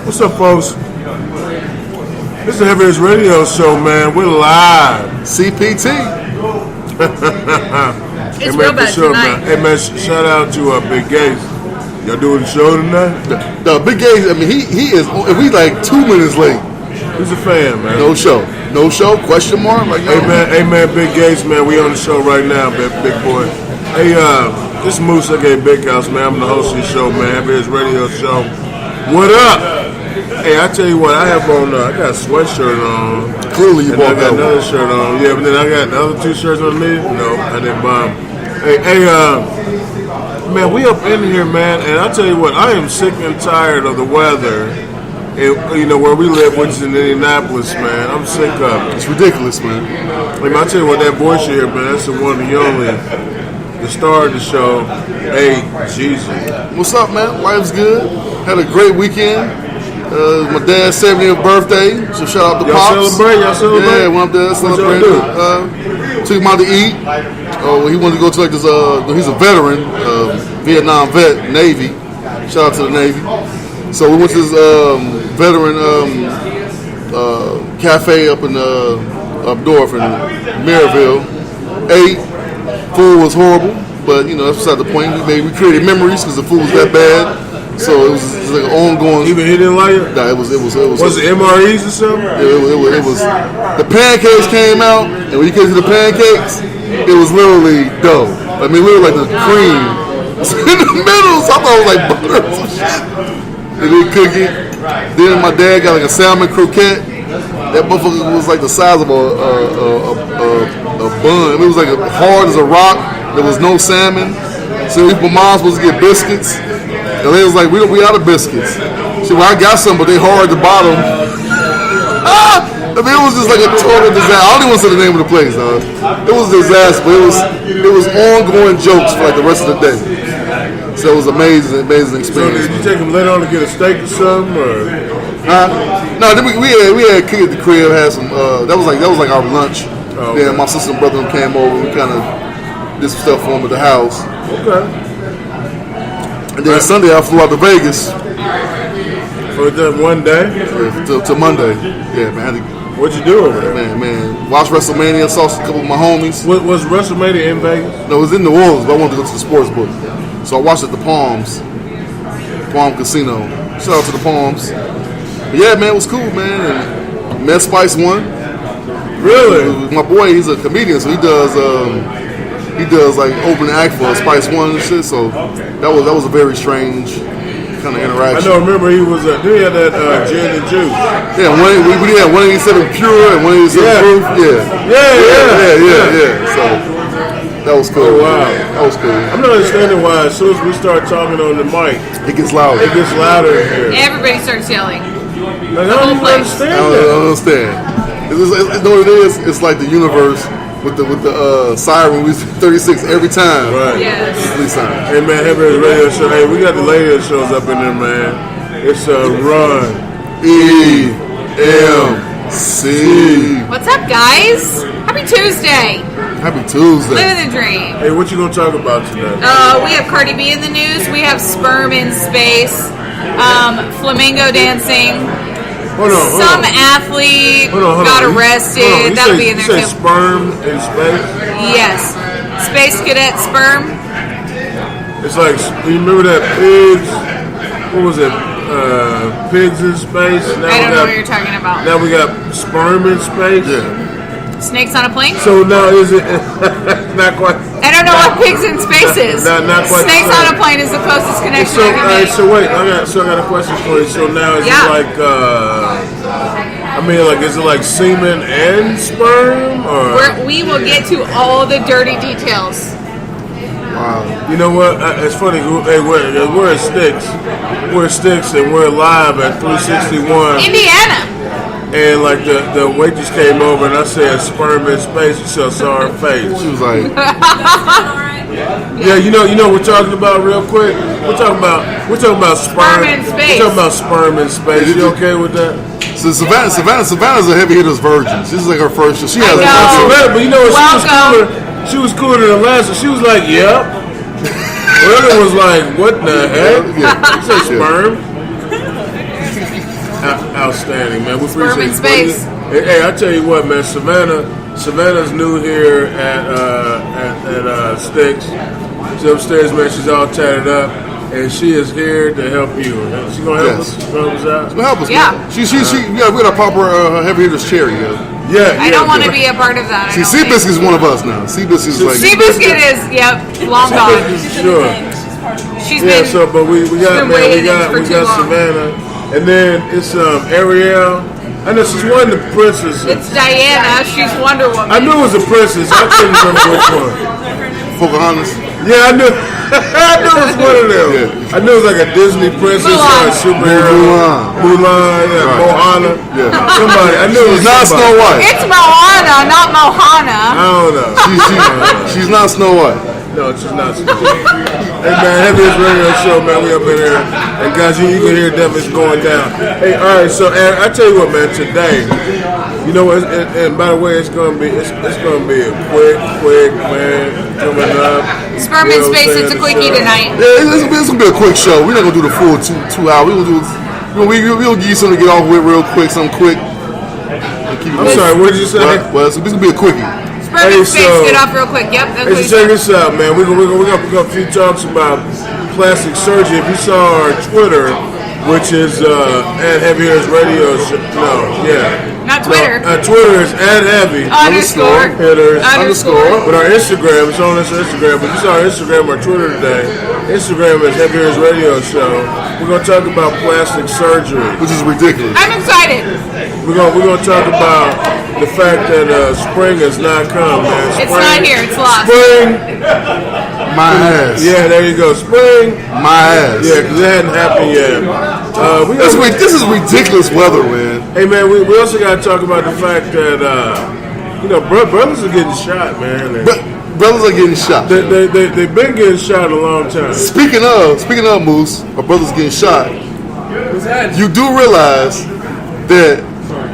What's up, folks? This is the Heavy's Radio Show, man. We're live. CPT. It's real bad tonight. Man. Hey, man, shout out to Big Gates. Y'all doing the show tonight? The Big Gates, I mean, he is, we like 2 minutes late. He's a fan, man. No show. No show? Question mark? Like, hey, man, Big Gates, man. We on the show right now, man, big boy. Hey, this is Moose, aka Big House, man. I'm the host of the show, man. Heavy's Radio Show. What up? Hey, I tell you what, I have on, I got a sweatshirt on. Clearly you bought that I got another shirt on. Yeah, but then I got the other 2 shirts on me. No, I didn't buy them. Hey, man, we up in here, man, and I tell you what, I am sick and tired of the weather. And, you know, where we live, which is in Indianapolis, man. I'm sick of it. It's ridiculous, man. Hey, man, I tell you what, that voice you hear, man, that's the one and only. The star of the show. Hey, Jesus. What's up, man? Life's good. Had a great weekend. My dad's 70th birthday, so shout out to Pops. Y'all celebrate? Yeah, went up there celebrating. Took him out to eat. He wanted to go to like this. He's a veteran, Vietnam vet, Navy. Shout out to the Navy. So we went to this veteran cafe up in up north in Maryville. Ate. Food was horrible, but you know that's beside the point. We created memories because the food was that bad. So it was like an ongoing. Even he didn't like it? Nah, it was. Was it MREs or something? It was. The pancakes came out, and when you came to the pancakes, it was literally dough. I mean, literally like the cream was in the middle. So I thought it was like butter or some shit. They didn't cook it. Then my dad got like a salmon croquette. That motherfucker was like the size of a bun. It was like hard as a rock. There was no salmon. So my mom was supposed to get biscuits. And they was like, we out of biscuits. She said, well, I got some, but they hard at the bottom. I mean, it was just like a total disaster. I don't even want to say the name of the place, dog. It was a disaster, but it was ongoing jokes for like the rest of the day. So it was amazing experience. So did you take them later on to get a steak or something, or? No, then we had cooking at the crib. Had some. That was like our lunch. Oh, okay. Then my sister and brother came over. We kind of did some stuff for them at the house. Okay. And then Sunday I flew out to Vegas. For that one day? Yeah, to Monday. Yeah, man. What'd you do over there? Man. Watched WrestleMania. Saw a couple of my homies. Was WrestleMania in Vegas? No, it was in New Orleans, but I wanted to go to the sports book. So I watched it at the Palm Casino. Shout out to the Palms. But yeah, man, it was cool, man. And Met Spice won. Really? My boy, he's a comedian, so he does like opening act for Spice One and shit. So that was a very strange kind of interaction. I know. Remember, he was he had that gin and juice. Yeah, we had 187 pure and 187 proof. Yeah. So that was cool. Oh, wow, that was cool. I'm not understanding why. As soon as we start talking on the mic, it gets louder. It gets louder in here. Everybody starts yelling. Like, I don't understand. I don't understand. You know what it is? It's like the universe with the siren. We 36 every time. Right. Yes. Police siren. Hey man, Heavy's Radio Show. Hey, we got the lady that shows up in there, man. It's Run EMC. What's up, guys? Happy Tuesday. Happy Tuesday. Living the dream. Hey, what you gonna talk about today? We have Cardi B in the news. We have sperm in space. Flamingo dancing. Hold on. Some athlete got arrested. That'll be in there you too. Sperm in space? Yes. Space cadet sperm. It's like, you remember that pigs? What was it? Pigs in space. Now I don't know what you're talking about. Now we got sperm in space. Yeah. Snakes on a plane? So now is it not quite? I don't know what pigs in space is. Not quite. Snakes on a plane is the closest connection So, I can make. so wait, I got a question for you. So now is it like, is it like semen and sperm, or? We will get to all the dirty details. Wow. You know what? It's funny. Hey, we're at Sticks. We're at Sticks, and we're live at 361. Indiana. And like the waitress came over, and I said sperm in space. She saw her face. She was like, "Yeah, you know, we're talking about real quick. We're talking about sperm in space. We're talking about sperm in space. You okay with that?" So Savannah's a heavy hitter's virgin. This is like her first show. She has Savannah, but you know what? Welcome. She was cooler than the last one. She was like, "Yep." Well, it was like, "What the heck?" You say sperm. Outstanding, man. We Sperm appreciate in space. Hey, I tell you what, man. Savannah's new here at Sticks. She's upstairs, man. She's all tatted up, and she is here to help you. She's gonna help us. Help us out. She's gonna help us. Yeah. Man. We gotta pop her heavy hitters cherry. Yeah. I don't want to be a part of that. See, Seabiscuit is one of us now. Seabiscuit is like. Seabiscuit is, long gone. Sure. She's Yeah. been. So, but we got been waiting we for too got long. Savannah, and then it's Ariel. I know she's one of the princesses. It's Diana. She's Wonder Woman. I knew it was a princess. I couldn't remember which one. Pocahontas. Yeah, I knew. I knew it was one of them. Yeah. I knew it was like a Disney princess or a superhero. Mulan, yeah, Right. Mohana. Yeah. Somebody. I knew it was Not somebody. Snow White. It's Moana, not I Mohana. don't know. She's not Snow White. No, she's not. Hey man, Heavy's radio show, man. We up in here, and guys, you can hear Devin's going down. Hey, all right. So, Aaron, I tell you what, man. Today, you know, and by the way, it's gonna be a quick, man, coming up. Sperm in space. It's a quickie tonight. Yeah, it's gonna be a quick show. We're not gonna do the full 2 hours. We'll give you something to get off with real quick, something quick. I'm sorry. What did you say? Well, it's gonna be a quickie. Sperm in space. Get off real quick. Yep. That's what Hey, you so check said. this out, man. We're gonna pick up a few talks about plastic surgery. If you saw our Twitter, which is at Heavy Hitters Radio. Not Twitter. Twitter is at Heavy Underscore. Hitters Underscore. But our Instagram, it's on this Instagram. But you saw our Instagram or Twitter today. Instagram is Heavy Hitters Radio Show. We're gonna talk about plastic surgery. Which is ridiculous. I'm excited. We're gonna talk about the fact that spring has not come, man. It's not here. It's lost. Spring. My ass. Yeah, there you go. Spring. My ass. Yeah, because it hadn't happened yet. This is ridiculous weather, man. Hey, man, we also got to talk about the fact that, brothers are getting shot, man. Brothers are getting shot. They've been getting shot a long time. Speaking of Moose, our brothers getting shot. You do realize that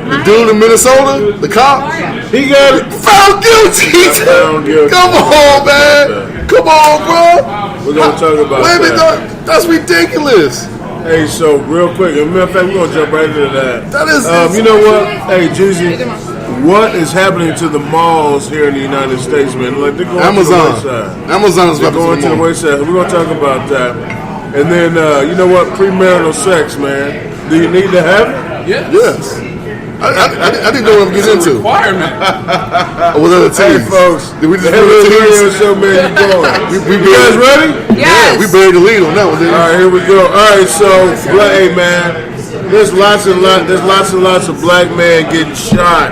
the dude in Minnesota, the cop, He got it. found guilty. Found guilty. Come on, man. Come on, bro. We're going to talk about Wait a minute, that. that's ridiculous. Hey, so real quick, as a matter of fact, we're going to jump right into that. That is. You know what? Hey, Jeezy, what is happening to the malls here in the United States, man? Like, they're going Amazon. to the wayside. Amazon is They're about going to the wayside. We're going to talk about that. And then, you know what? Premarital sex, man. Do you need to have it? Yes. I didn't know what I'm getting into. Requirement. Was that a Hey, tease? folks. Did we just Heavy do a Radio tease? Show, man. You going? We You guys ready? Yes. We buried the lead on that one, didn't we? All right, here we go. All right, so, hey, man. There's lots and lots of black men getting shot.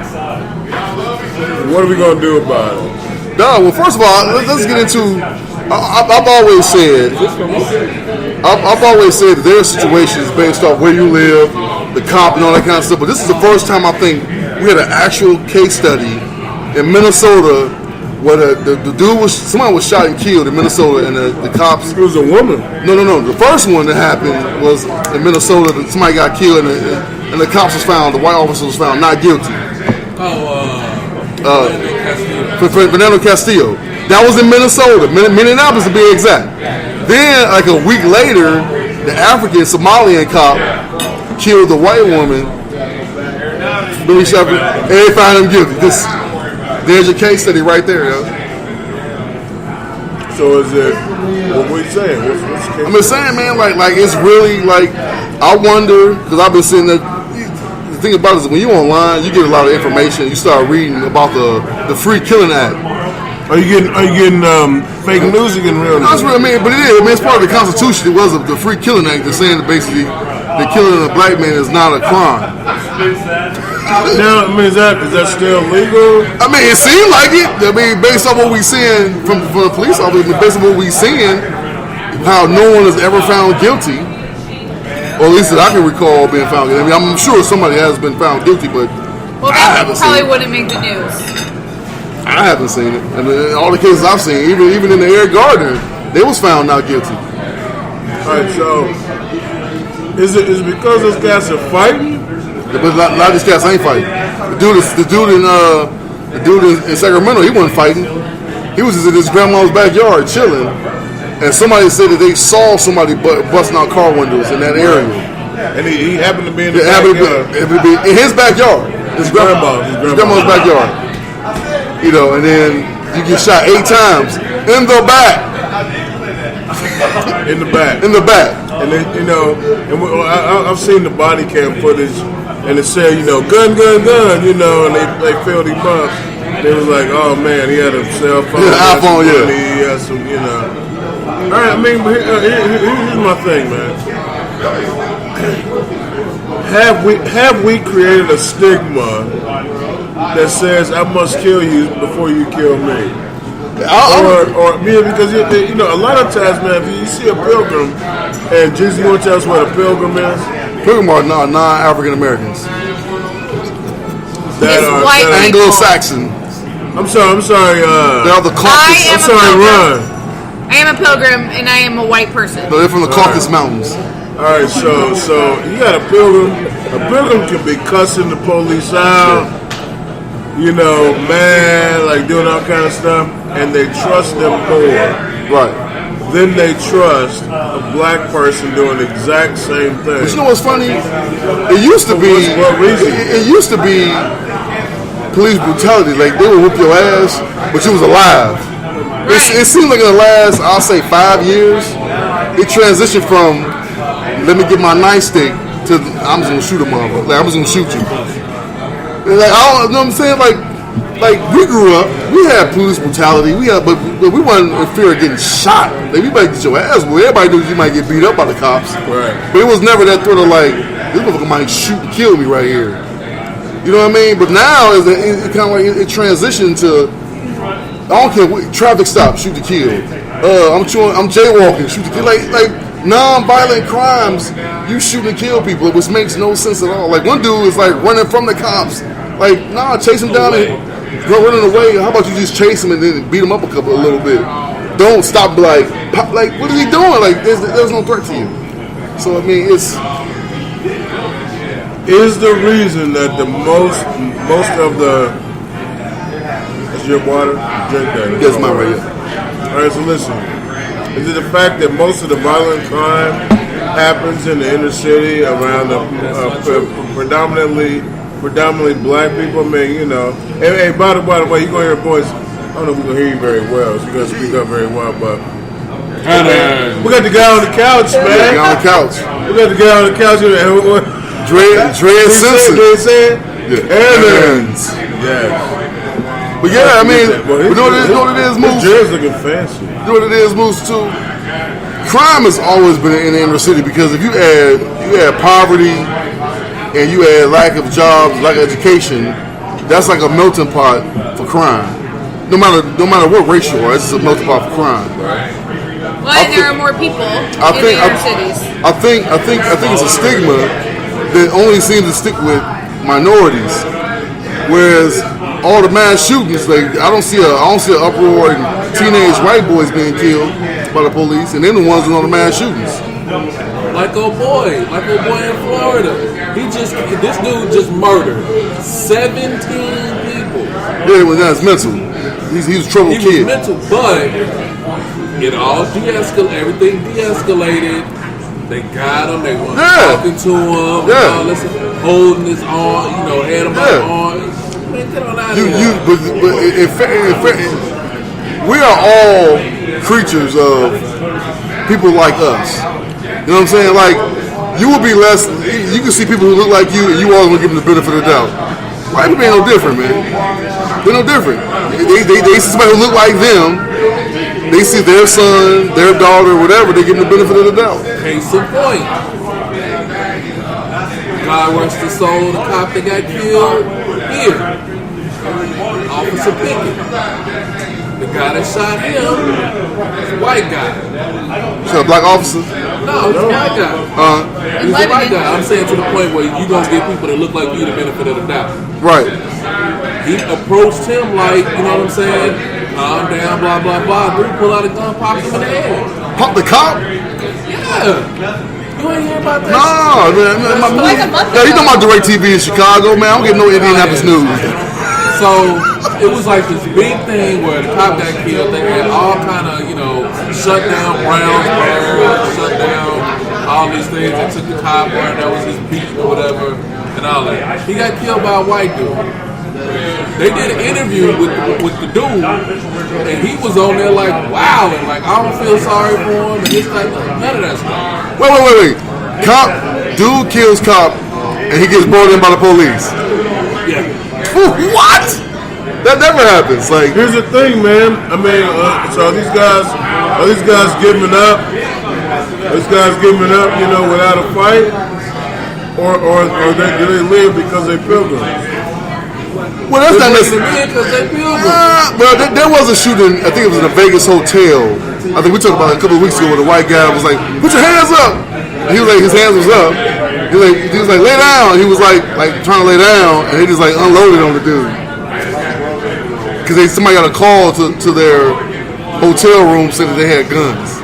What are we gonna do about it? No, well, first of all, let's get into. I've always said that there are situations based off where you live, the cop, and all that kind of stuff. But this is the first time I think we had an actual case study in Minnesota where somebody was shot and killed in Minnesota, and the cops. It was a woman. No. The first one that happened was in Minnesota. That somebody got killed, and the cops was found. The white officer was found not guilty. Fernando Castillo. That was in Minnesota, Minneapolis to be exact. Then, like a week later, the African Somalian cop killed the white woman. Billy Shepard, and they found him guilty. There's your case study right there, yo. So is it? What we saying? What's the case? I'm just saying, man, like it's really like I wonder because I've been sitting there. The thing about it is when you're online, you get a lot of information. You start reading about the Free Killing Act. Are you getting fake news? Or getting real news? That's what I mean, but it is. I mean, it's part of the Constitution. It was the Free Killing Act. They're saying that basically the killing of a black man is not a crime. Now, I mean, is that still legal? I mean, it seemed like it. I mean, based on what we seeing from the police officer, based on what we seeing, how no one is ever found guilty, or at least that I can recall being found guilty. I mean, I'm sure somebody has been found guilty, but Well, I that haven't probably seen it. wouldn't make the news. I haven't seen it. And all the cases I've seen, even in the Eric Gardner, they was found not guilty. All right, so is it because those guys are fighting? But a lot of these cats ain't fighting. The dude in Sacramento, he wasn't fighting. He was just in his grandma's backyard chilling, and somebody said that they saw somebody busting out car windows in that area. And he happened to be in the backyard. In his backyard. His grandma's backyard. You know, and then you get shot 8 times in the back. In the back. In the back. And then, you know, I've seen the body cam footage, and it said, you know, gun, you know, and they filled him up. They was like, oh man, he had a cell phone. Yeah, iPhone, yeah. He had some, you know. All right, I mean, here's my thing, man. Have we created a stigma that says I must kill you before you kill me? Or because you know, a lot of times, man, if you see a pilgrim, and Jesus, you want to tell us what a pilgrim is? Pilgrim are non-African Americans. That are white Anglo-Saxon. I'm sorry. They're the Caucasus. I'm sorry, Ron. I am a pilgrim, and I am a white person. No, they're from the Caucasus Mountains. All right, so you got a pilgrim. A pilgrim can be cussing the police out, you know, man, like doing all kind of stuff, and they trust them more. Right. Then they trust a black person doing the exact same thing. But you know what's funny? It used to be. What reason? It used to be police brutality. Like they would whoop your ass, but you was alive. Right. It seems like in the last, I'll say 5 years, it transitioned from let me get my nightstick to I'm just gonna shoot a motherfucker. Like I'm just gonna shoot you. Like I don't you know what I'm saying? Like we grew up, we had police brutality. But we weren't in fear of getting shot. Like we might get your ass whooped. Everybody knew you might get beat up by the cops. Right. But it was never that threat of like this motherfucker might shoot and kill me right here. You know what I mean? But now it kind of like it transitioned to I don't care traffic stop, shoot to kill. I'm jaywalking, shoot to kill. Like non-violent crimes, you shoot and kill people, which makes no sense at all. Like one dude is like running from the cops. Like, nah, chase him down and go running away. How about you just chase him and then beat him up a little bit? Don't stop like what is he doing? Like there's no threat to you. So I mean it's is the reason that the most of the is your water? Drink that. Yes, my right here. Alright, so listen. Is it the fact that most of the violent crime happens in the inner city around the predominantly black people? I mean, you know. Hey, by the way, you're going to hear voice. I don't know if we're going to hear you very well, so you're going to speak up very well, but we got the guy on the couch, man. The guy on the couch. We got the guy on the couch. Dre Simpson. Evans. Yeah. But yeah, I mean, you know what it is, Moose? His looking fancy. You know what it is, Moose, too? Crime has always been in the inner city because if you add poverty and you add lack of jobs, lack of education, that's like a melting pot for crime. No matter what race you are, it's just a melting pot for crime. Well, and there are more people in the inner cities. I think it's a stigma that only seems to stick with minorities, whereas all the mass shootings, like I don't see an uproar and teenage white boys being killed by the police, and they're the ones doing all the mass shootings. Like old boy in Florida. This dude just murdered 17 people. Yeah, well, that's mental. He's a troubled kid. He was mental, but it all everything de-escalated. They got him. They were talking to him. Yeah. Holding his arm. You know, had him by the arm. Man, get on out of here. But we are all creatures of people like us. You know what I'm saying? Like, you will be less. You can see people who look like you, and you always want to give them the benefit of the doubt. White people ain't no different, man. They're no different. They see somebody who look like them. They see their son, their daughter, whatever. They give them the benefit of the doubt. Case in point. God rest the soul of the cop that got killed here. Officer Pickett. The guy that shot him is a white guy. So a black officer? No, he's a white guy. He's a white guy. I'm saying to the point where you're going to give people that look like you the benefit of the doubt. Right. He approached him like, you know what I'm saying? Calm down, blah, blah, blah. Dude pull out a gun, pop him in the head. Pop the cop? Yeah. You ain't hear about that? No, man. You know my DirecTV in Chicago, man. I don't get no Indianapolis news. So it was like this big thing where the cop got killed. They had all kind of, shut down Brownsburg, shut down all these things. They took the car bar, that was his beat or whatever, and all that. He got killed by a white dude. They did an interview with the dude, and he was on there like, wow, and like, I don't feel sorry for him, and this, like, none of that stuff. Wait. Dude kills cop, and he gets brought in by the police. Yeah. What? That never happens. Like, here's the thing, man. I mean, so are these guys giving up? These guys giving up, you know, without a fight, or do they live because they pilgrims? well, that's not necessarily. Well, there was a shooting. I think it was in a Vegas hotel. I think we talked about it a couple of weeks ago, where the white guy was like, "Put your hands up." And he was like, his hands was up. He was like, "Lay down." He was like trying to lay down, and he just like unloaded on the dude because somebody got a call to their hotel room saying that they had guns.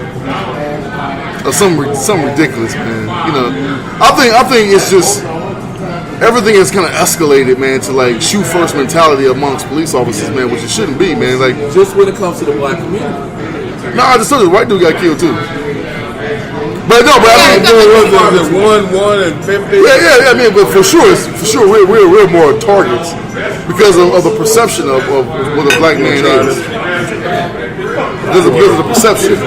Or something ridiculous, man. You know, I think it's just everything has kind of escalated, man, to like shoot first mentality amongst police officers, man, which it shouldn't be, man. Like, just when it comes to the black community. no, I just told you the white dude got killed too. But no, but I mean, what was it, 1 and 50? yeah. I mean, but for sure, we're more targets because of the perception of what a black man is. Because of the perception.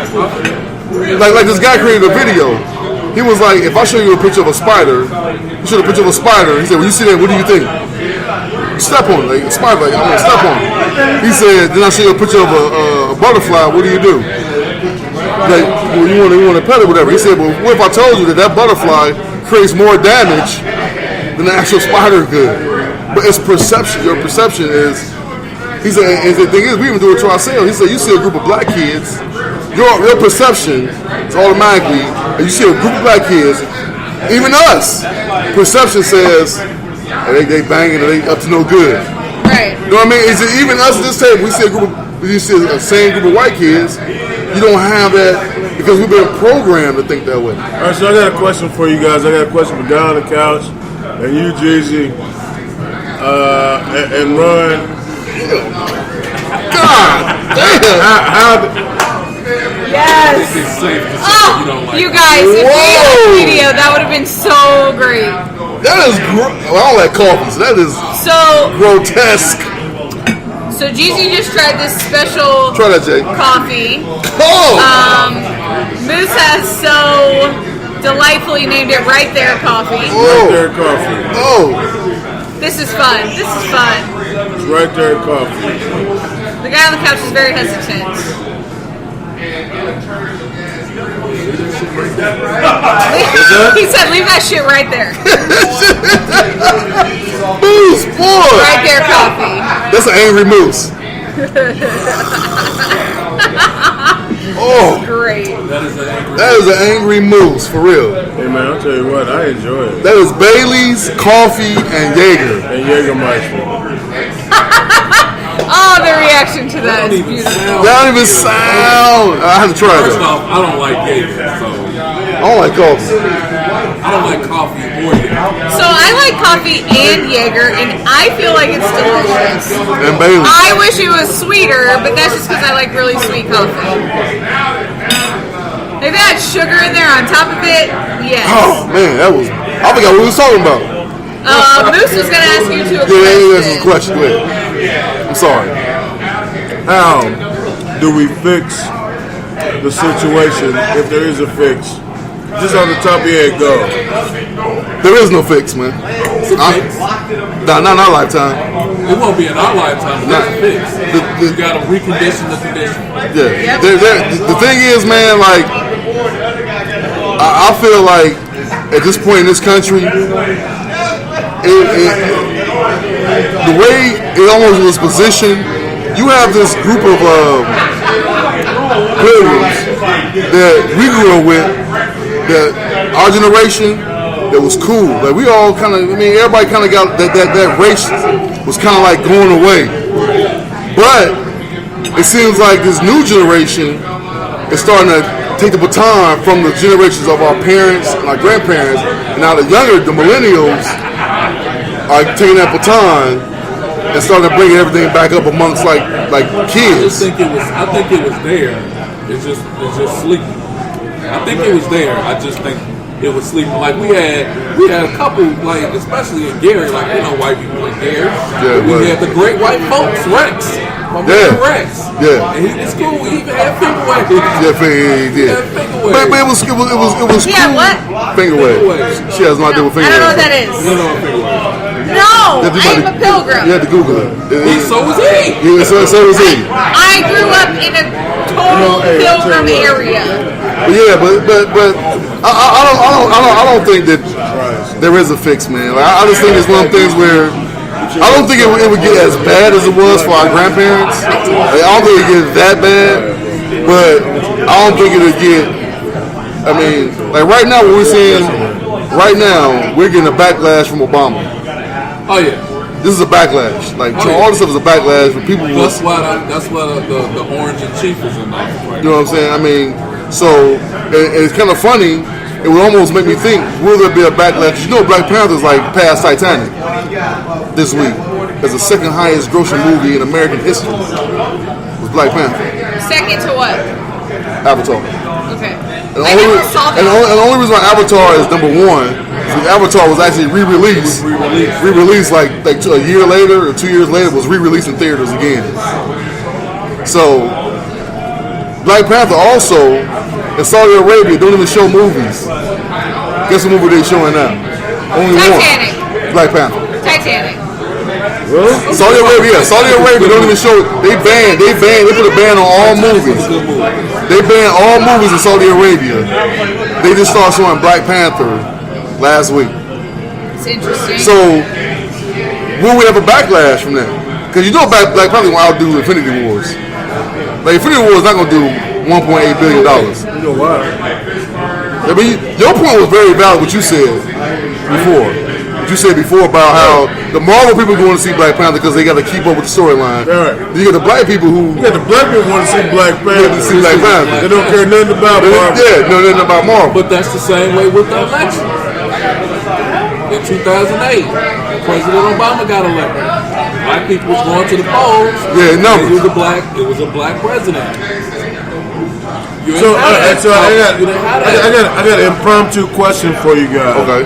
Like this guy created a video. He was like, if I show you a picture of a spider, you showed a picture of a spider. He said, when you see that, what do you think? Step on it. Like, a spider, like, I'm going to step on it. He said, then I show you a picture of a butterfly, what do? Like, well, you want to pet it or whatever. He said, well, what if I told you that butterfly creates more damage than the actual spider could? But it's perception. Your perception is, he said, and the thing is, we even do it to ourselves. He said, you see a group of black kids, your perception is automatically, and you see a group of black kids, even us, perception says, they banging, and they up to no good. Right. You know what I mean? Is it even us at this table? We see a same group of white kids. You don't have that because we've been programmed to think that way. All right, so I got a question for you guys. I got a question for Don on the couch, and you, Jeezy, and Ron. God damn! Yes. It's safe to say Oh, you don't like you guys, if we had a video, that would have been so great. That is well, I don't like coffee, so that is So grotesque. Jeezy just tried this special Try that, Jay. coffee. Oh! Moose has so delightfully named it Right There Coffee. Right There Coffee. Oh! This is fun. It's Right There Coffee. The guy on the couch is very hesitant. He said, leave that shit right there. Moose, boy! Right There Coffee. That's an angry moose. Oh! Great. That is an angry moose, for real. Hey, man, I'll tell you what, I enjoy it. That is Bailey's, coffee, and Jaeger. And Jägermeister. Oh, the reaction to that is beautiful. That don't even sound. I have to try First that. off, I don't like Jaeger, so I don't like coffee. I don't like coffee or Jaeger. So I like coffee and Jaeger, and I feel like it's delicious. And Bailey's. I wish it was sweeter, but that's just because I like really sweet coffee. If it had sugar in there on top of it, yes. Oh, man, I forgot what we was talking about. Moose was going to ask you two a Yeah, that's a question. question. Go ahead. I'm sorry. How do we fix the situation, if there is a fix? Just on the top of your head, go. There is no fix, man. Not in our lifetime. It won't be in our lifetime, but that's a fix. You gotta recondition the condition. Yeah. The thing is, man, like, I feel like at this point in this country, the way it almost was positioned, you have this group of pilgrims that we grew up with, that our generation, that was cool. Like, we all kind of, everybody kind of got that race was kind of like going away. But it seems like this new generation is starting to take the baton from the generations of our parents and our grandparents, and now the millennials are taking that baton and starting to bring everything back up amongst like kids. I think it was there. It's just sleeping. I think it was there. I just think it was sleeping. Like we had a couple, like especially in Gary, like white people in Gary. Yeah, we had the Great White Folks, Rex. My man Rex. Yeah. And he was cool. We even had finger waves. Yeah, but it was cool. Yeah, what? Finger waves. She has no idea what finger waves. I don't know what that is. You know what finger waves? No, I'm a pilgrim. You had to Google it. So was he. Yeah, so was he. I grew up in a total pilgrim area. Yeah, but I don't think that there is a fix, man. Like, I just think it's one of the things where I don't think it would get as bad as it was for our grandparents. Like, I don't think it gets that bad, but I don't think it'll get. I mean, like right now, what we're seeing right now, we're getting a backlash from Obama. Oh yeah. This is a backlash. Like all this stuff is a backlash. But people. That's why the orange and chief is in there. You know what I'm saying? I mean, so and it's kind of funny. It would almost make me think, will there be a backlash? You know, Black Panther's like past Titanic this week as the second highest grossing movie in American history. Was Black Panther. Second to what? Avatar. Okay. And I never saw that. the only reason why Avatar is number one is because Avatar was actually re-released. Re-released like a year later or 2 years later, was re-released in theaters again. So Black Panther also in Saudi Arabia don't even show movies. Guess what movie they showing now? Only Titanic. one. Black Panther. Titanic. Really? Saudi Arabia don't even show. They put a ban on all movies. They banned all movies in Saudi Arabia. They just started showing Black Panther last week. It's interesting. So will we have a backlash from that? Because you know Black Panther will outdo Infinity Wars. Like Infinity Wars is not gonna do $1.8 billion. You know why? I mean, your point was very valid. What you said before. What you said before about how the Marvel people going to see Black Panther because they got to keep up with the storyline. Right. You got the black people who. You got the black people want to see Black Panther. They don't care nothing about Marvel. Yeah, no, nothing about Marvel. But that's the same way with the election. In 2008, President Obama got elected. Black people was going to the polls. Yeah, numbers. It was a black president. So I got an impromptu question for you guys. Okay.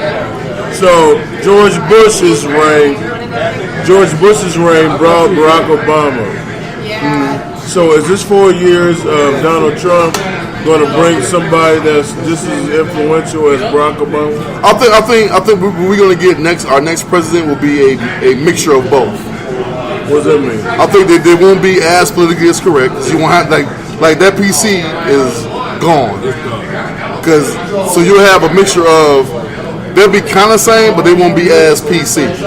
So George Bush's reign brought Barack Obama. Yeah. So is this 4 years of Donald Trump going to bring somebody that's just as influential as Barack Obama? I think we're going to get our next president will be a mixture of both. What does that mean? I think that they won't be as politically as correct. You won't have like that PC is gone. So you'll have a mixture of they'll be kind of same, but they won't be as PC. You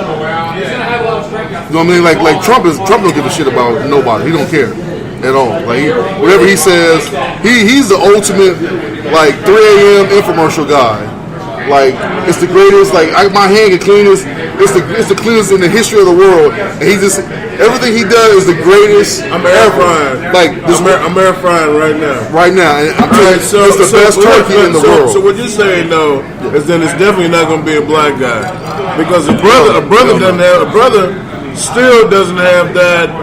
know what I mean? Like Trump don't give a shit about nobody. He don't care at all. Like whatever he says, he's the ultimate like 3 a.m. infomercial guy. Like it's the greatest. Like my hand can cleanest. It's the cleanest in the history of the world. And he just everything he does is the greatest. I'm air frying. I'm air frying right now. Right now, and I'm telling you, it's the best turkey in the world. So what you're saying though is that it's definitely not going to be a black guy because a brother still doesn't have that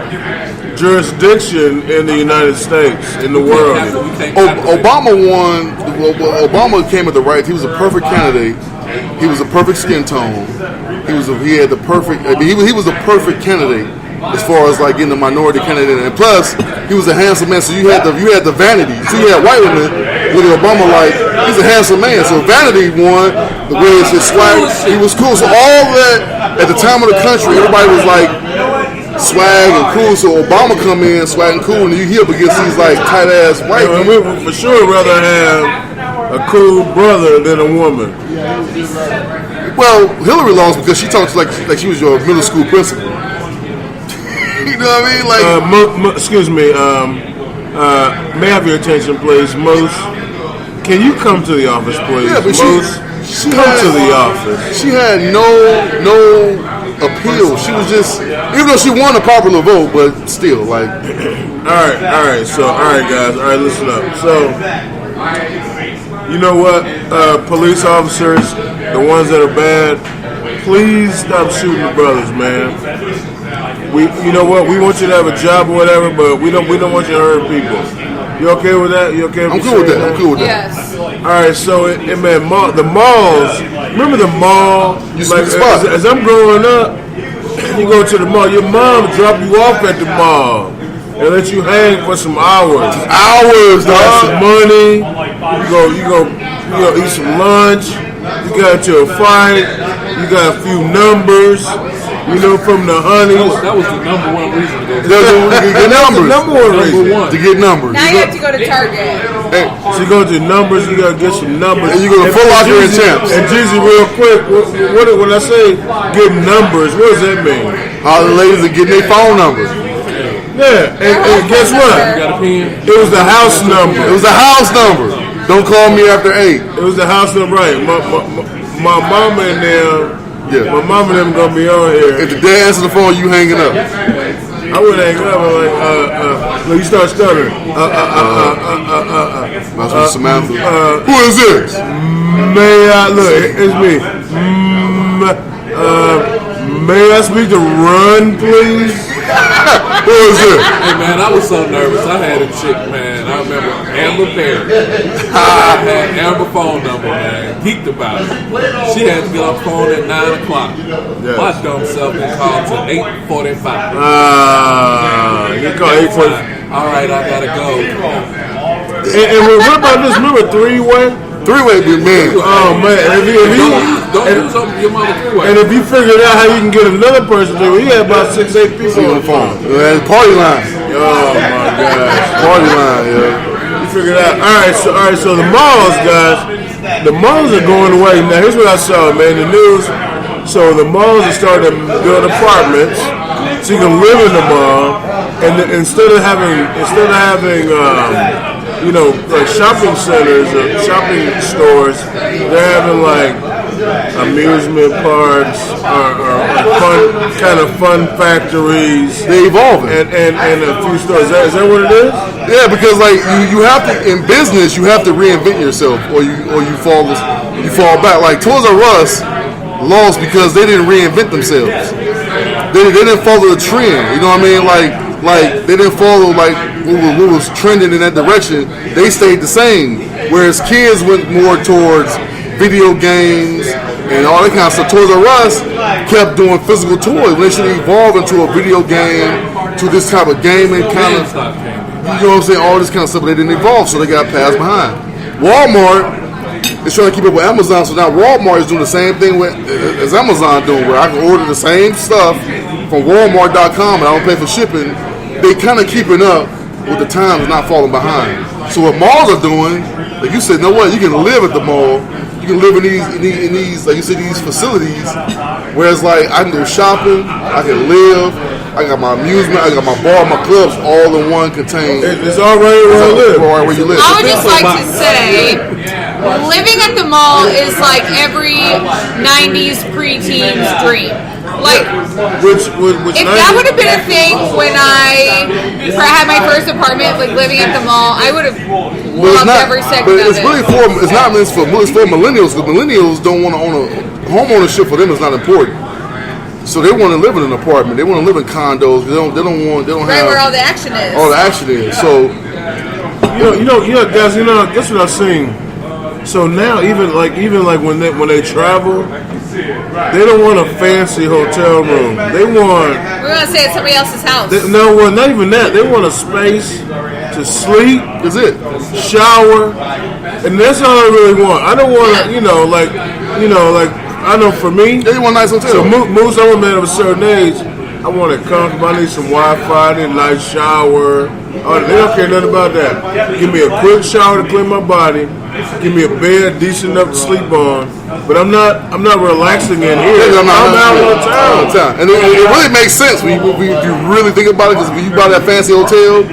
jurisdiction in the United States, in the world. Obama won. Obama came at the right. He was a perfect candidate. He was a perfect skin tone. He had the perfect. I mean, he was a perfect candidate as far as like getting a minority candidate. And plus, he was a handsome man. So you had the vanity. So you had white women look at Obama like he's a handsome man. So vanity won. The way his swag, he was cool. So all that at the time of the country, everybody was like swag and cool. So Obama come in swag and cool, and you hear up against these like tight ass white people. We would for sure rather have a cool brother than a woman. Well, Hillary lost because she talks like she was your middle school principal. You know what I mean? Like, excuse me. May I have your attention, please, Moose? Can you come to the office, please? Yeah, but Moose, come to the office. She had no appeal. She was just, even though she won a popular vote, but still, like. All right, guys. All right, listen up. So, you know what? Police officers, the ones that are bad, please stop shooting the brothers, man. You know what? We want you to have a job or whatever, but we don't want you to hurt people. You okay with that? You okay with I'm cool with that. Yes. All right, so man, the malls. Remember the mall? Like, as I'm growing up, you go to the mall. Your mom drop you off at the mall and let you hang for some hours. Hours, dog. Some money. You go eat some lunch. You got into a fight. You got a few numbers. From the honeys. That was the number one reason to go. To get numbers. Number one reason. To get numbers. Now you have to go to Target. Hey. So you go to numbers, you gotta get some numbers. And you go to Foot Locker and Champs. And Jeezy, real quick, when I say get numbers, what does that mean? All the ladies are getting their phone numbers. Yeah, and guess what? You got a pen? It was the house number. It was a house number. Don't call me after 8. It was the house number, right? My mama and them. Yeah. My mama and them gonna be on here. If the dad answers the phone, you hanging up. I would hang up. I'm like, you start stuttering. That's what Samantha. Who is this? May I look? It's me. May I speak to Run, please? Who is this? Hey man, I was so nervous. I had a chick, man. I remember Amber Perry. I had Amber phone number, man. Geeked about it. She had to get off phone at 9 o'clock. Yes. My dumb self been called to 8:45. You call 8:45. All right, I gotta go. And what about this? Remember three-way? Three-way be man. Oh man! And if you Don't use your mother three-way. and if you figured out how you can get another person to, he had about 6-8 people on the phone. Party line. Oh my gosh! Party line, yeah. You figured out. All right. So the malls, guys, the malls are going away. Now here's what I saw, man. The news. So the malls are starting to build apartments, so you can live in the mall, and instead of having like shopping centers or shopping stores, they're having like amusement parks or fun factories. They evolving. And a few stores. Is that what it is? Yeah, because like you have to, in business, you have to reinvent yourself, or you fall back. Like Toys R Us lost because they didn't reinvent themselves. They didn't follow the trend. You know what I mean? Like they didn't follow like what was trending in that direction. They stayed the same. Whereas kids went more towards video games and all that kind of stuff. Toys R Us kept doing physical toys. They should evolve into a video game, to this type of gaming kind of. You know what I'm saying? All this kind of stuff, but they didn't evolve, so they got passed behind. Walmart is trying to keep up with Amazon, so now Walmart is doing the same thing as Amazon doing, where I can order the same stuff from Walmart.com and I don't pay for shipping. They kind of keeping up with the times and not falling behind. So what malls are doing, like you said, you know what? You can live at the mall. You can live in these like you said, these facilities. Whereas like I can go shopping, I can live. I got my amusement, I got my bar, my clubs, all in one contained. It's already where I live. Right where you live. I would just like to say, living at the mall is like every 90s preteen's dream. Like, Which if that would have been a thing when I had my first apartment, like living at the mall, I would have loved every second but of it's it. really it's for millennials, because millennials don't want to own a home ownership. For them is not important. So they want to live in an apartment. They want to live in condos. They don't Right have where all the action is. all the action is. So guys, that's what I've seen. So now even like when they travel, they don't want a fancy hotel room. They want. We're gonna say it's somebody else's house. Not even that. They want a space to sleep. that's it. Shower, and that's all I really want. I don't want to, I know for me. Yeah, you want a nice hotel. So Moose, I'm a man of a certain age. I want it comfortable. I need some Wi-Fi. I need a nice shower. They don't care nothing about that. Give me a quick shower to clean my body. Give me a bed decent enough to sleep on. But I'm not relaxing in here. I'm out on town. And it really makes sense when you really think about it, because when you buy that fancy hotel,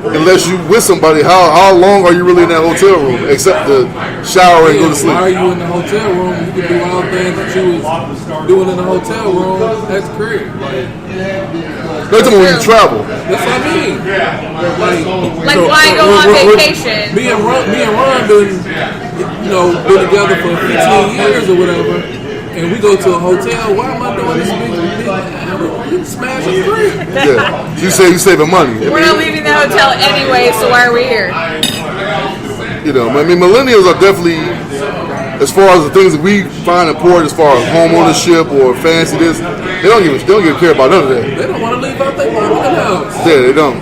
unless you with somebody, how long are you really in that hotel room except to shower and go to sleep? Why are you in the hotel room? You can do all the things that you was doing in the hotel room. That's great. That's when you travel. That's what I mean. Like why go on vacation? Me and Ron been together for 15 years or whatever, and we go to a hotel. Why am I doing this big smash a drink? Yeah, you say you saving money. We're not leaving the hotel anyway, so why are we here? You know, I mean, millennials are definitely, as far as the things that we find important, as far as home ownership or fancy this, they don't give a care about none of that. They don't want to leave out their mom in the house. Yeah, they don't.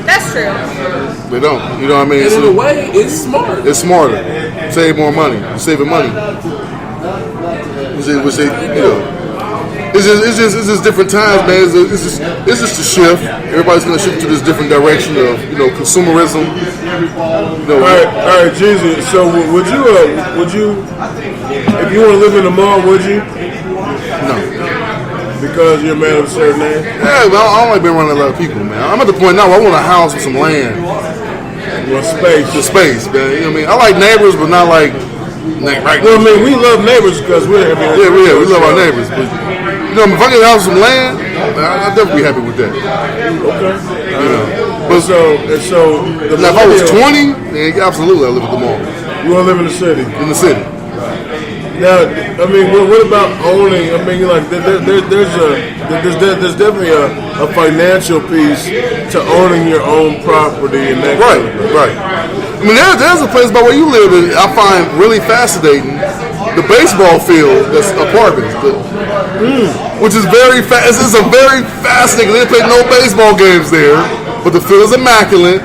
That's true. They don't. You know what I mean? And So in a way, it's smart. it's smarter. Save more money. You're saving money. Which they, you know. It's just different times, man. It's just a shift. Everybody's gonna shift to this different direction of, you know, consumerism. You know, All right, Jesus. So would you, if you want to live in the mall, would you? no. Because you're a man of a certain age. Yeah, but I don't like being around a lot of people, man. I'm at the point now where I want a house with some land, Well, space. the space, man. You know what I mean? I like neighbors, but not like right. Well, I mean, we love neighbors because we're. We love our neighbors, but you know, if I get a house with some land, I'd definitely be happy with that. Okay. You know, But so the now if I was millennial- 20, then absolutely I live at the mall you want to live in the city. in the city. Now, I mean, what about owning? I mean, like, there's definitely a financial piece to owning your own property and that. Right, kind of thing. right. I mean, there's a place by where you live that I find really fascinating. The baseball field that's apartments, which is very fast. It's a very fascinating. They play no baseball games there, but the field is immaculate,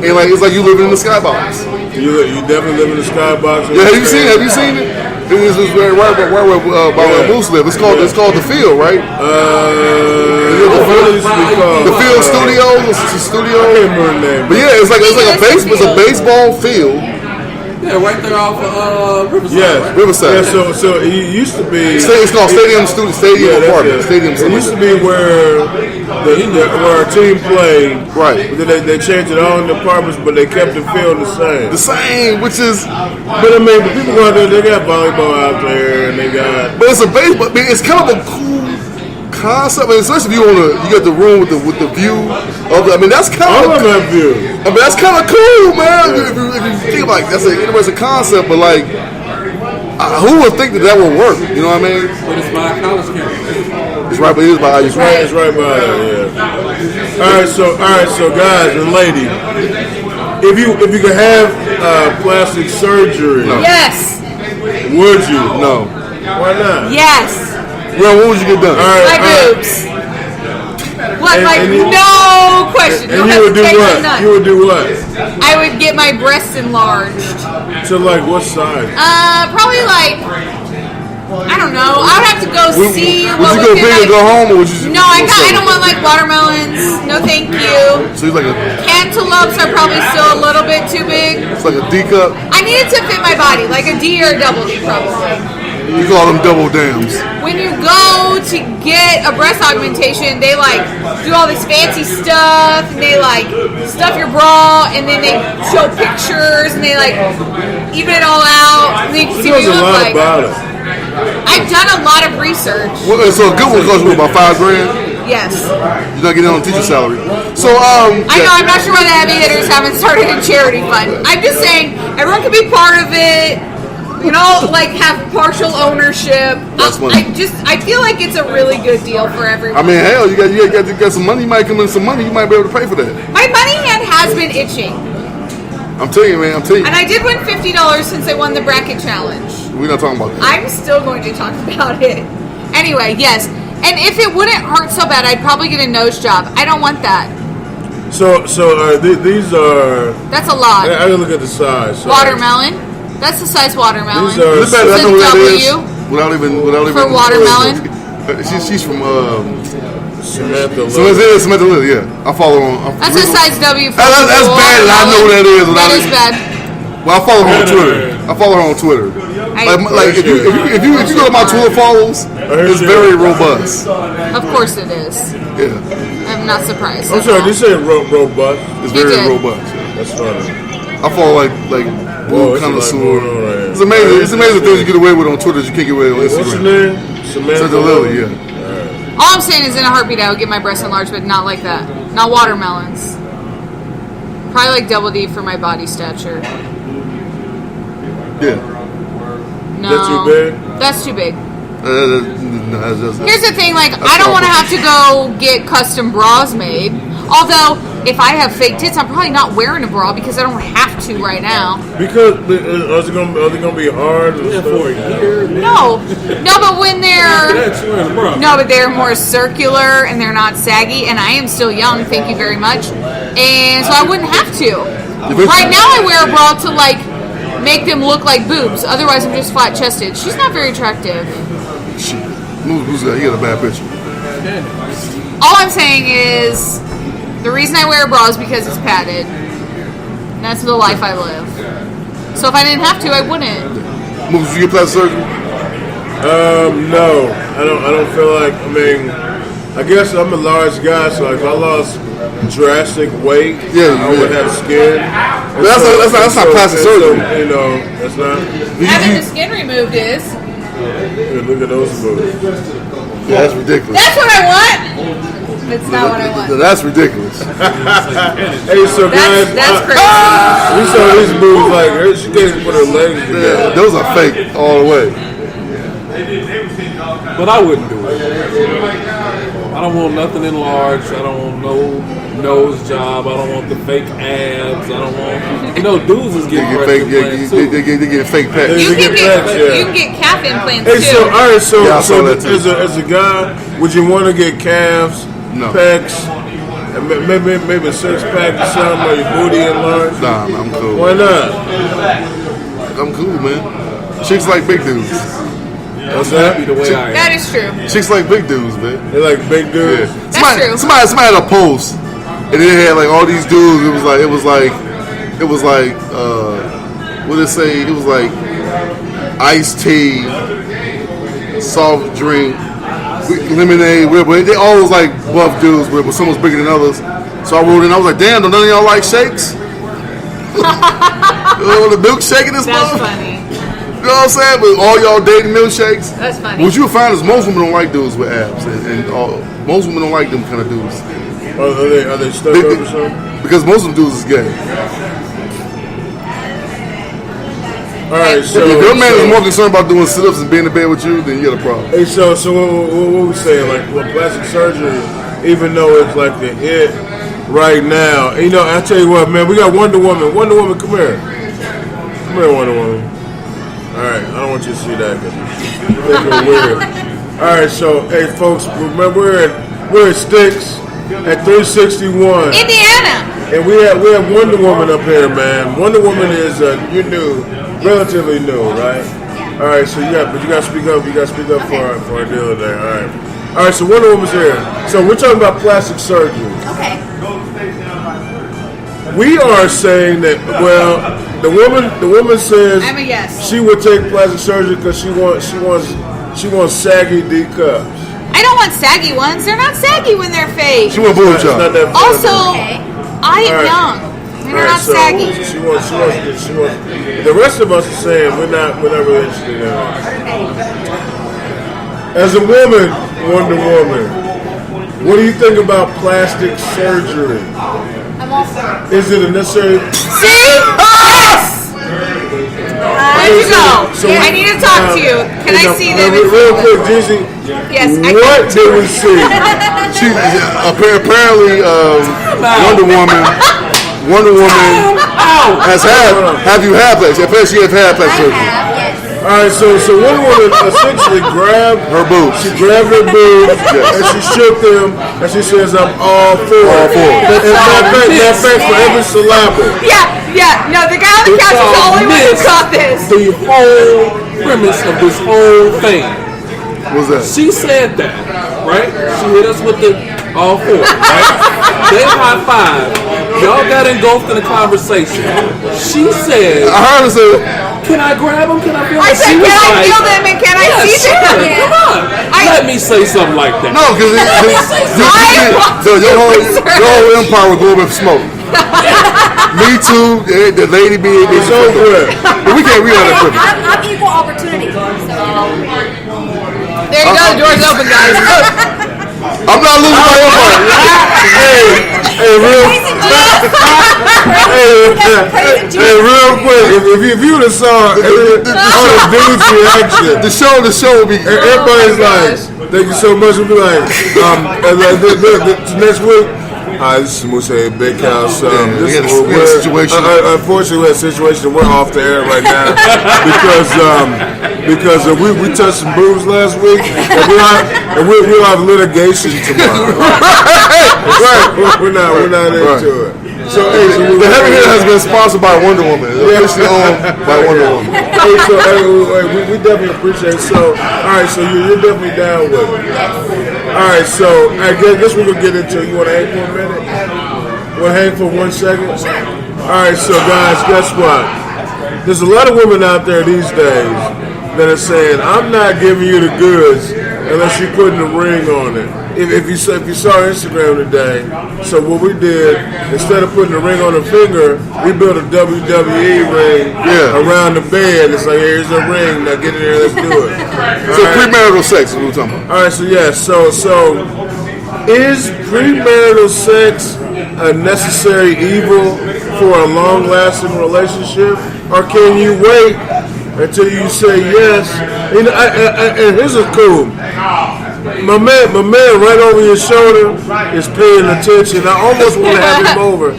and like it's like you living in the skybox. You definitely live in the skybox. Yeah, have you seen it? Have you seen it? This is right where where Moose live. It's called the field, right? The field studio. It's a studio. I can't remember the name. But yeah, it's like a baseball field. Yeah, right there off of Riverside. Yes, Right? Riverside. Yeah, so it used to be. It's called Stadium that's Apartment. it. Stadium. It used to be where where our team played. Right. But then they changed it all in the apartments, but they kept the field the same. The same, which is, But I mean, the people go out there, they got volleyball out there, and they got. but it's a baseball. I mean, it's kind of a cool concept, and especially if you get the room with the view of. I mean, that's kind All of. of that view. I mean, that's kind of cool, man. If you think about it, that's an interesting concept, but like, who would think that would work? You know what I mean? But it's by a college campus. It's right, but it is by how you Right, it's right by there. Yeah. All right, so guys and lady, if you could have plastic surgery, Yes. would you? No. Why not? Yes. Well, what would you get done? All right, My all right. boobs. Like, And you- no question. No And you would do hesitation, what? none. You would do what? I would get my breasts enlarged. To like what size? Probably like, I don't know. I would have to go see Would what you go would be big like. and go home, or would you? No, I don't want like watermelons. No, thank you. So it's like a Cantaloupes are probably still a little bit too big. D cup. I need it to fit my body, like a D or a double D probably. You call them double dams. When you go to get a breast augmentation, they like do all this fancy stuff, and they like stuff your bra, and then they show pictures, and they like even it all out, and then you can see what There's you a look lot like. about it. I've done a lot of research. Well, so a good one costs you about $5,000. Yes. You're not getting on teacher salary. So I know, I'm not sure why the heavy hitters haven't started a charity fund. I'm just saying, everyone can be part of it. You know, like have partial ownership. That's money. I feel like it's a really good deal for everyone. I mean, hell, you got some money. You might come in some money. You might be able to pay for that. My money hand has been itching. I'm telling you, man. I'm telling you. And I did win $50 since I won the bracket challenge. We're not talking about that. I'm still going to talk about it. Anyway, yes. And if it wouldn't hurt so bad, I'd probably get a nose job. I don't want that. So these are. That's a lot. I gotta look at the size. So Watermelon. That's the size watermelon. These are. This better It's know a who that is. W. Without even. For watermelon? She's from. Samantha. Samantha Lily, yeah. I follow her on. That's a size W for That's bad, and I know who that is. That is bad. Well, I follow her on Twitter. Like if you go to my Twitter follows, it's very robust. Of course it is. Yeah, I'm not surprised. I'm at sorry, all. this ain't robust. it's You very did. robust. That's funny. I follow like Whoa, blue it's a lot connoisseur. going on right here. It's amazing. It's amazing things you get away with on Twitter that you can't get away with on What's her Instagram. name? Samantha Samantha Lily, yeah. All I'm saying is in a heartbeat I would get my breasts enlarged, but not like that. Not watermelons. Probably like double D for my body stature. Yeah. No. That's too big? That's too big. That's Here's the thing, like, I don't want to have to go get custom bras made. Although, if I have fake tits, I'm probably not wearing a bra because I don't have to right now. Because are they gonna be hard? For a year. No, but when they're That's wearing a bra. no, but they're more circular and they're not saggy, and I am still young. Thank you very much. And so I wouldn't have to. Right now, I wear a bra to like make them look like boobs. Otherwise, I'm just flat chested. She's not very attractive. Who's got? He got a bad picture. All I'm saying is, the reason I wear a bra is because it's padded. And that's the life I live. So if I didn't have to, I wouldn't. Moves, you get plastic surgery? No, I don't feel like. I mean, I guess I'm a large guy, so if I lost drastic weight, I would have skin. But that's not plastic surgery. So, you know, that's not. Having the skin removed is. Yeah, look at those moves. Yeah, that's ridiculous. That's what I want. It's not what I want. That's ridiculous. Hey, so guys, That's crazy. we saw these moves like she can't even put her legs together. Yeah, those are fake all the way. But I wouldn't do it. I don't want nothing enlarged. I don't want no nose job. I don't want the fake abs. I don't want. You know, dudes is They getting get breast fake. implants They too. get fake You pecs. can get get pecs, yeah. you can get calf implants Hey, too. so all right, so Yeah, I saw that too. as a guy, would you want to get calves, No. pecs, and maybe a 6-pack or something, or your booty enlarged? Nah, man, I'm cool. Why not? I'm cool, man. Chicks like big dudes. What's Happy that? the way I am. That is true. Chicks like big dudes, man. They like big dudes. That's true. Somebody had a post, and they had like all these dudes. It was like, what did it say? It was like iced tea, soft drink, lemonade, whatever. They all was like buff dudes, but some was bigger than others. So I wrote in, I was like, damn, don't none of y'all like shakes? The milkshake in this That's motherfucker? funny. You know what I'm saying? But all y'all dating milkshakes? That's funny. What you'll find is most women don't like dudes with abs, and most women don't like them kind of dudes Are they stuck up or something? because most of them dudes is gay. All right, so If your man is more concerned about doing sit-ups and being in bed with you, then you got a problem. Hey, so what we saying? Like, well, plastic surgery, even though it's like the it right now, you know, I tell you what, man, we got Wonder Woman. Wonder Woman, come here. Come here, Wonder Woman. All right, I don't want you to see that because it's weird. All right, so hey, folks, remember we're at Sticks at 361, Indiana. and we have Wonder Woman up here, man. Wonder Woman is you're new, relatively new, right? All right, so you got to speak up. You got to speak up for our deal today. All right. So Wonder Woman's here. So we're talking about plastic surgery. Okay. We are saying that the woman says I'm a yes. she would take plastic surgery because she wants saggy D cups. I don't want saggy ones. They're not saggy when they're fake. She want boob It's not job. that Also, Okay. I am All right. young. They're not so saggy. She wants. The rest of us are saying we're not really interested in that. As a woman, Wonder Woman, what do you think about plastic surgery? I'm all for it. Is it a necessary? See? Yes! Where'd you go? So I need to talk to you. Can I see them? Real quick, Jeezy. Yes, I What can. did we see? She apparently Wonder Woman has had. Have you had plastic? Apparently she has had plastic I surgery. have, yes. All right, so Wonder Woman essentially grabbed Her boobs. She grabbed her boobs and she shook them and she says, "I'm all for it." All for it. And matter of fact, for every syllable. Yeah. No, the guy on the couch is the only one who caught this. The whole premise of this whole thing. What's that? She said that, right? She hit us with the all four, right? They high five. Y'all got engulfed in a conversation. She said, I heard her say, "Can I grab them? Can I feel I them?" said, She was can I like, feel them and can I "Yeah, see sure. them? Come on, let me say something like that." no, because your whole empire was going up in smoke. Me too. The lady being It's over with. But we can't read all that privilege. I'm equal opportunity. So, There you go. The door's open, guys. I'm not losing my empire. Hey, real quick, if you would have saw all the dudes' reaction, The show will be. everybody's like, "Thank you so much." We'll be like, next week, Hi, this is Musa Big House. We had a situation. Unfortunately, we had a situation. We're off the air right now because we touched some boobs last week, and we'll have litigation tomorrow. Right. We're not into it. So, the Heavy Hitter has been sponsored by Wonder Woman. Officially owned by Wonder Woman. We definitely appreciate it. So, all right, so you're definitely down with it. All right, so I guess we're going to get into it. You want to hang for a minute? Want to hang for 1 second? All right, so guys, guess what? There's a lot of women out there these days that are saying, I'm not giving you the goods unless you're putting a ring on it. If you saw Instagram today, so what we did, instead of putting a ring on the finger, we built a WWE ring around the bed. It's like, here's a ring, now get in there, let's do it. So premarital sex is what we're talking about. All right, so so is premarital sex a necessary evil for a long-lasting relationship, or can you wait until you say yes? And here's a cool. My man right over your shoulder is paying attention. I almost want to have him over.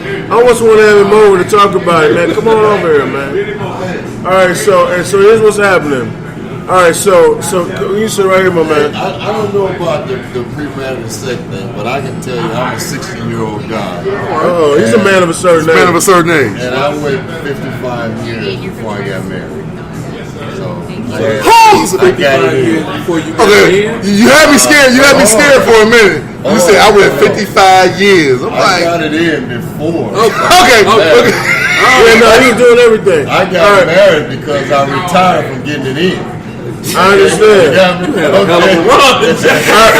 To talk about it, man. Come on over here, man. All right, so here's what's happening. All right, so you sit right here, my man. I don't know about the premarital sex thing, but I can tell you I'm a 60-year-old guy. Oh, he's a man of a certain age. Man of a certain age. And I waited 55 years before I got married. So I got it in. Before you Okay, you had me scared. You had me scared for a minute. You said I went 55 years. I'm I like, got it in before. okay. Yeah, no, he's doing everything. I got married because I retired from getting it in. I understand. All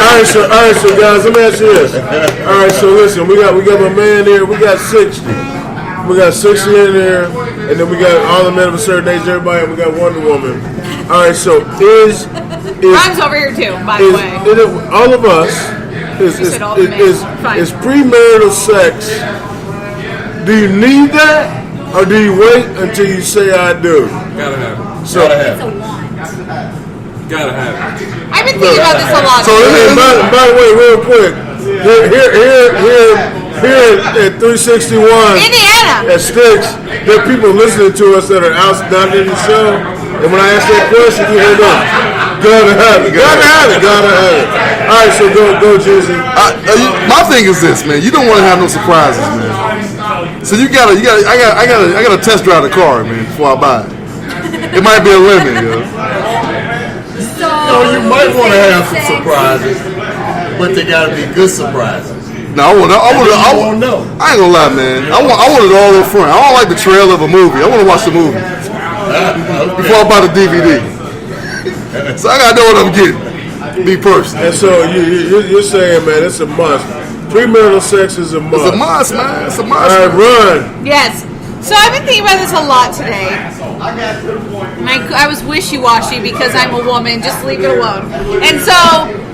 right, so guys, let me ask you this. All right, so listen, we got my man here. We got 60. We got 60 in there, and then we got all the men of a certain age, everybody, and we got Wonder Woman. All right, so is Rhymes over here too, by the way. all of us is premarital sex? Do you need that, or do you wait until you say I do? Gotta have it. So, It's a want. Gotta have it. I've been thinking about this a lot. and by the way, real quick, here at 361 Indiana. at Sticks, there are people listening to us that are not in the show. And when I ask that question, you hear them. Gotta have it. All right, so go, Jizzy. My thing is this, man. You don't want to have no surprises, man. So I gotta test drive the car, man, before I buy it. It might be a limit, yo. So You might want to have some surprises, but they gotta be good surprises. No, I won't know. I ain't gonna lie, man. I want it all up front. I don't like the trail of a movie. I want to watch the movie before I buy the DVD. So I gotta know what I'm getting. Me personally. And so you're saying, man, it's a must. Premarital sex is a must. It's a must, man. It's a must. All right, run. Yes. So I've been thinking about this a lot today. And I was wishy-washy because I'm a woman. Just leave it alone. And so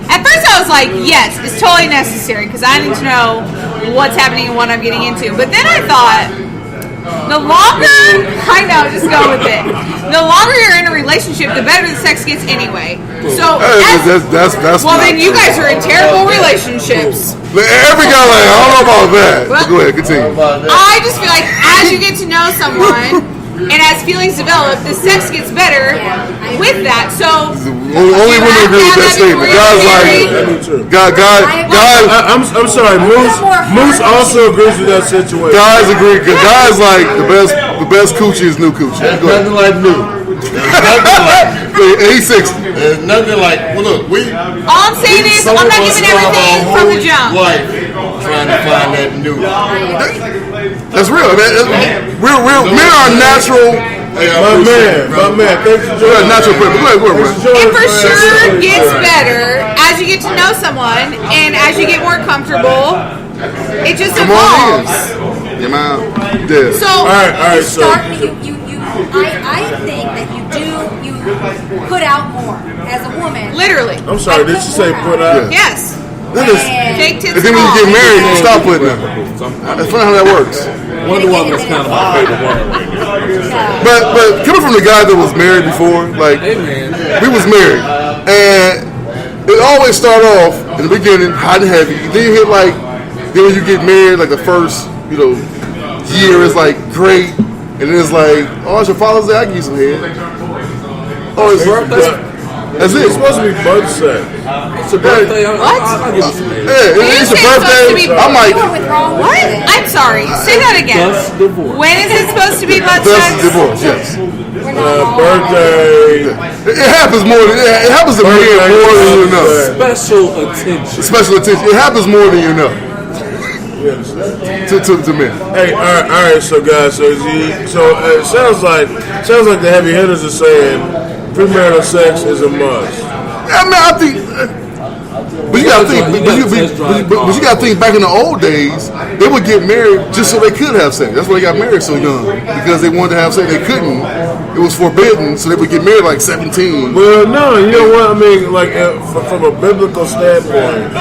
at first I was like, yes, it's totally necessary because I need to know what's happening and what I'm getting into. But then I thought, the longer, I know, just go with it. The longer you're in a relationship, the better the sex gets anyway. So, That's well, then you guys are in terrible relationships. Every guy like, I don't know about that. Well, Go ahead, continue. I just feel like as you get to know someone and as feelings develop, the sex gets better with that. So Only women agree with that statement. Guys I'm sorry, Moose also agrees with that situation. guys agree. Guys like the best coochie is new coochie. There's Go ahead. nothing like new. He's 60. There's nothing like. Well, look, all I'm saying is I'm not giving everything from the jump. Life trying to find that new. That's real, man. Men are natural. My man, thanks for joining. Natural people. Go ahead. It for sure gets better as you get to know someone and as you get more comfortable. It just evolves. Yeah, man. Yeah. So All right, so I think that you put out more as a woman. literally, I'm sorry, did you say put out? yes. And Take And then when you get married, you stop putting them. That's funny how that works. Wonder Woman is kind of my favorite woman right now. But coming from the guy that was married before, like Hey man, we was married, and it always start off in the beginning hot and heavy. Then you hit like Then when you get married, like the first, year is like great, and then it's like, oh, it's your Father's Day. I can give you some head. Oh, it's birthday. That's it. It's supposed to be bud sex. It's your birthday. What? I'll give you some head. Yeah, it's your birthday. I'm like, What? I'm sorry. Say that again. Thus divorce. When is it supposed to be butt that's sex? divorce. Yes. Birthday. It happens more than it happens to men more than you know. Special attention. Special attention. It happens more than you know. To men. Hey, all right, so guys, so it sounds like the heavy hitters are saying premarital sex is a must. I mean, I think, but you gotta think, but you gotta think back in the old days, they would get married just so they could have sex. That's why they got married so young, because they wanted to have sex. They couldn't. It was forbidden, so they would get married like 17. Well, no, you know what I mean. Like from a biblical standpoint,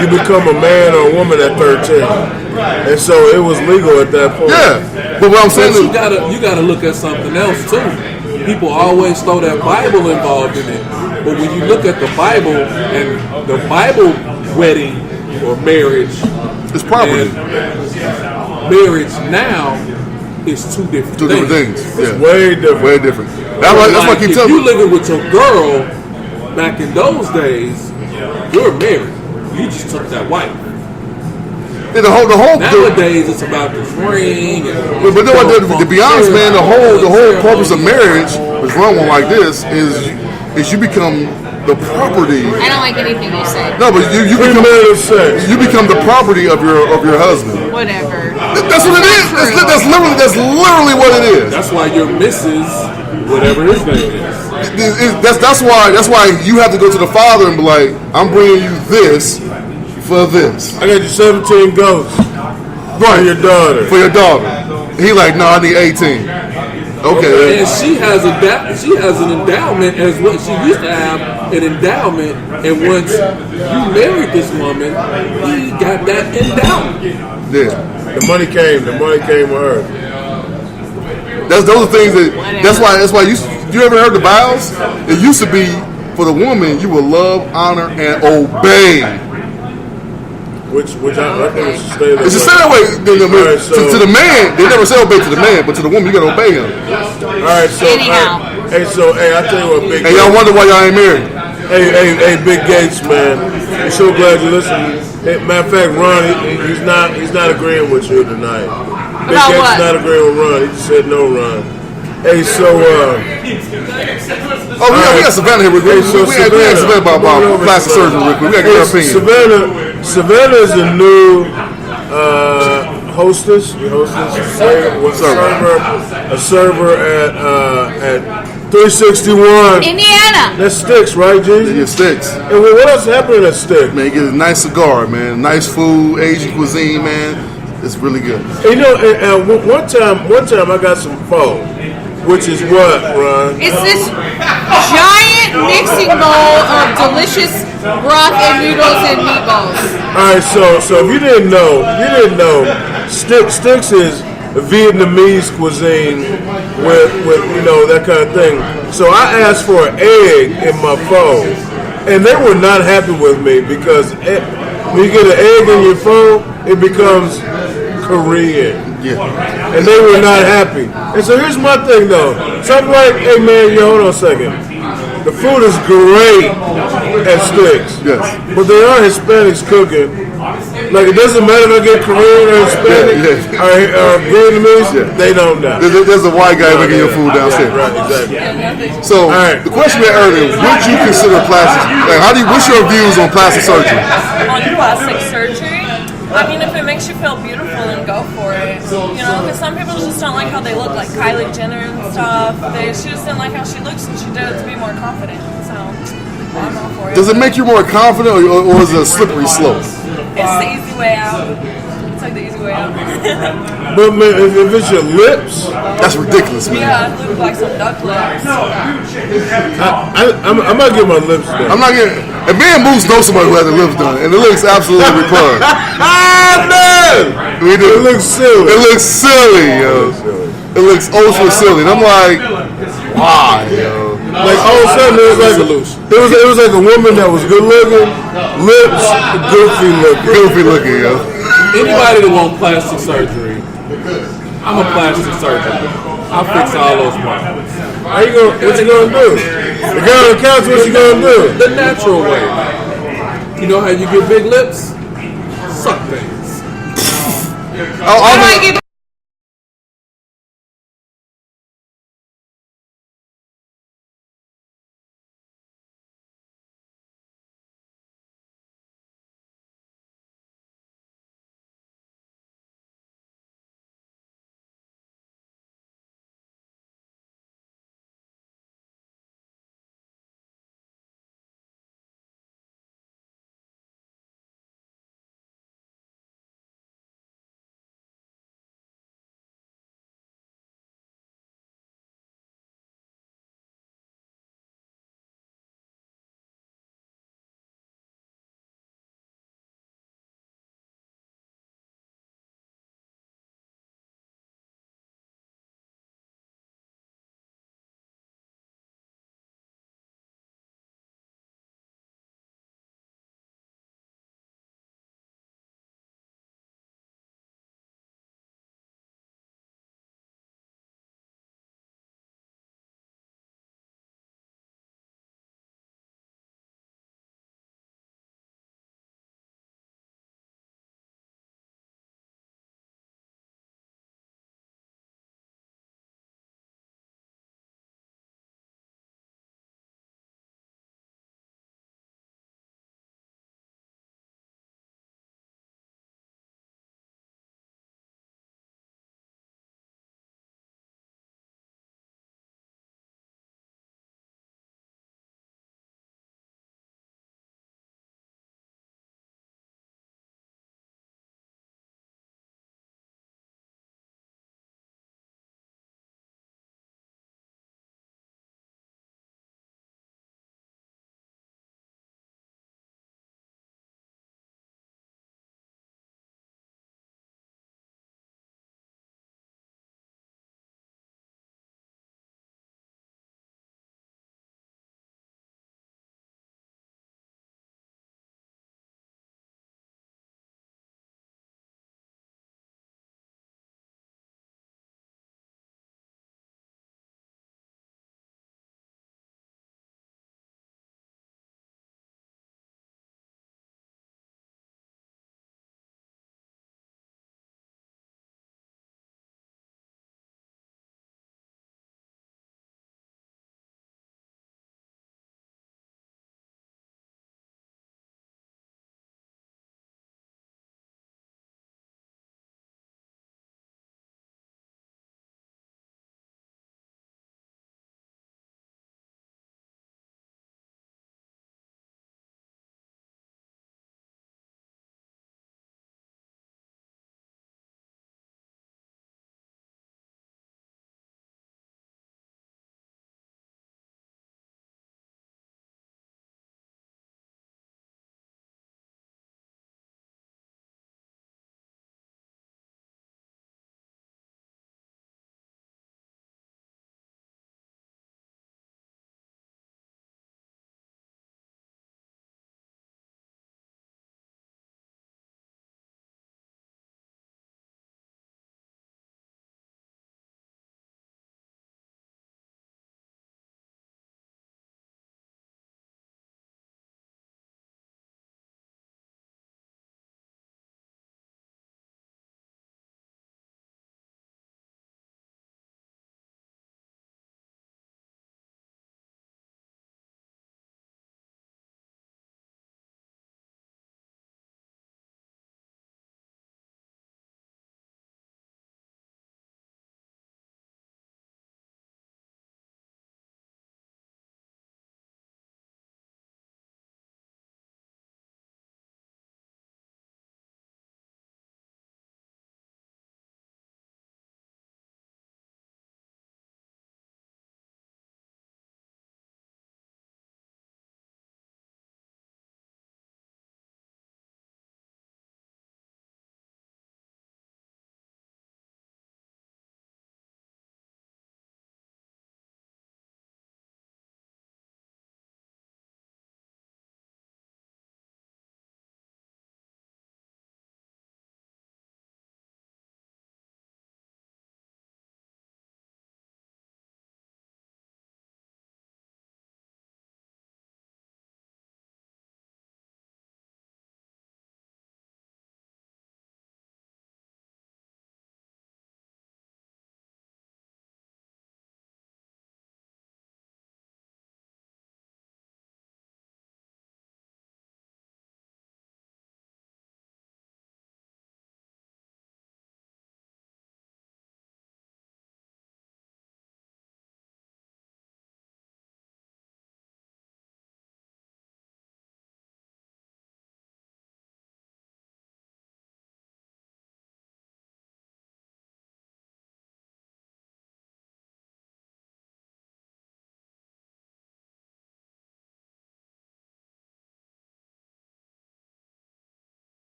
you become a man or a woman at 13, and so it was legal at that point. Yeah, but what I'm saying is, you gotta look at something else too. People always throw that Bible involved in it, but when you look at the Bible and the Bible wedding or marriage, it's property. and marriage now is two different things. It's Yeah. way different. Way different. That's why I keep if telling you you. living with your girl back in those days, you're married. You just took that wife. The whole Nowadays, it's about this ring. And but to be honest, man, the whole purpose of marriage, what's wrong one like this, is you become the property. I don't like anything you say. No, but you become the property of your husband. Whatever. That's what it is. That's literally what it is. That's why you're Mrs. whatever his name is. That's why you have to go to the father and be like, I'm bringing you this for this. I got you 17 goats. Right. For your daughter. He like, no, I need 18. Okay. And she has an endowment as what she used to have, an endowment. And once you married this woman, he got that endowment. Yeah. The money came with her. Those are things that's why you ever heard the vows? It used to be for the woman you will love, honor, and obey. Which I think it should stay that way. It should stay that way. Right, To the man, they never say obey to the man, but to the woman you gotta obey him. Alright, so Anyhow. Hey, I tell you what, Big And y'all wonder why y'all ain't married. Hey, Big Gates, man. I'm so glad you listened. Hey, matter of fact, Ron, he's not agreeing with you tonight. Big About Gates what? is not agreeing with Ron. He just said no, Ron. Hey, so we got Savannah here. We asked Savannah about plastic surgery real quick. We gotta get her opinion. Savannah is the new hostess. A server at 361. Indiana. That Sticks, right, G? Yeah, Sticks. And what else happened at Sticks? Man, get a nice cigar, man. Nice food, Asian cuisine, man. It's really good. And, one time I got some pho, which is what, Ron? It's this giant mixing bowl of delicious broth and noodles and meatballs. All right, so if you didn't know, Sticks is Vietnamese cuisine with that kind of thing. So I asked for an egg in my pho, and they were not happy with me because when you get an egg in your pho, it becomes Korean. Yeah. And they were not happy. And so here's my thing though. So I'm like, hey man, hold on a second. The food is great at Sticks. Yes. But there are Hispanics cooking. Like it doesn't matter if I get Korean or Hispanic or Vietnamese, they don't know. There's a white guy making your food downstairs. Right, exactly. So the question we had earlier, would you consider plastic? Like, what's your views on plastic surgery? On plastic surgery? I mean, if it makes you feel beautiful, then go for it. Because some people just don't like how they look, like Kylie Jenner and stuff. She just didn't like how she looks, and she did it to be more confident. So I'm all for it. Does it make you more confident, or is it a slippery slope? It's the easy way out. It's like the easy way out. But man, if it's your lips, that's ridiculous, man. Yeah, it looks like some duck lips. I'm not getting my lips done. I'm not getting. And me and Moose know somebody who has their lips done, and it looks absolutely repugnant. Man! We do. It looks silly. It looks silly, yo. It looks ultra silly. And I'm like, why, yo? Like all of a sudden it was like a woman that was good looking, lips goofy looking. Goofy looking, yo. Anybody that wants plastic surgery, I'm a plastic surgeon. I'll fix all those problems. What you gonna do? The guy on the couch, what you gonna do? The natural way. You know how you get big lips? Suck things. How do I get